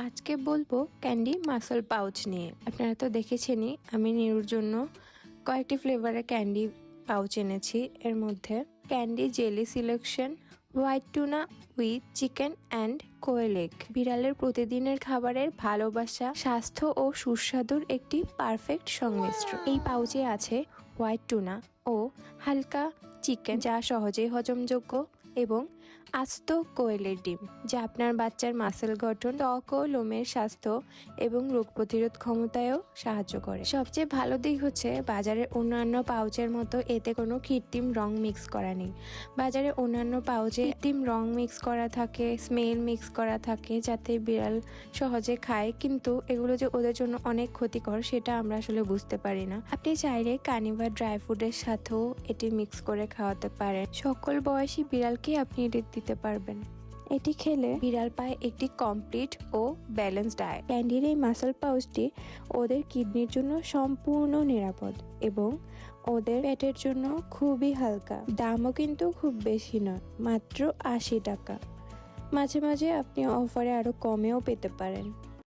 আজকে বলবো candy muscle pouch নিয়ে। আপনারা তো দেখেছেনই আমি নিরুর জন্য কয়েকটি ফ্লেভারের ক্যান্ডি পাউচ এনেছি। এর মধ্যে candy jelly selection, white tuna with chicken and quail egg. বিড়ালের প্রতিদিনের খাবারের ভালোবাসা, স্বাস্থ্য ও সুস্বাদুর একটি পারফেক্ট সংমিশ্রণ। এই পাউচে আছে হোয়াইট টুনা ও হালকা চিকেন, যা সহজেই হজমযোগ্য, এবং আস্ত কোয়েলের ডিম, যা আপনার বাচ্চার মাসেল গঠন, ত্বক ও লোমের স্বাস্থ্য এবং রোগ প্রতিরোধ ক্ষমতায়ও সাহায্য করে। সবচেয়ে ভালো দিক হচ্ছে বাজারের অন্যান্য পাউচের মতো এতে কোনো কৃত্রিম রং মিক্স করা নেই। বাজারে অন্যান্য পাউচে কৃত্রিম রং মিক্স করা থাকে, স্মেল মিক্স করা থাকে, যাতে বিড়াল সহজে খায়, কিন্তু এগুলো যে ওদের জন্য অনেক ক্ষতিকর সেটা আমরা আসলে বুঝতে পারি না। আপনি চাইলে কানিভা ড্রাই ফ্রুটের সাথেও এটি মিক্স করে খাওয়াতে পারেন। সকল বয়সী বিড়ালকে আপনি এটি দিতে পারবেন। এটি খেলে বিড়াল পায় একটি কমপ্লিট ও ব্যালেন্স ডায়েট। ক্যান্ডির এই মাসল পাউচটি ওদের কিডনির জন্য সম্পূর্ণ নিরাপদ এবং ওদের পেটের জন্য খুবই হালকা। দামও কিন্তু খুব বেশি নয়, মাত্র 80 টাকা। মাঝে মাঝে আপনি অফারে আরো কমেও পেতে পারেন।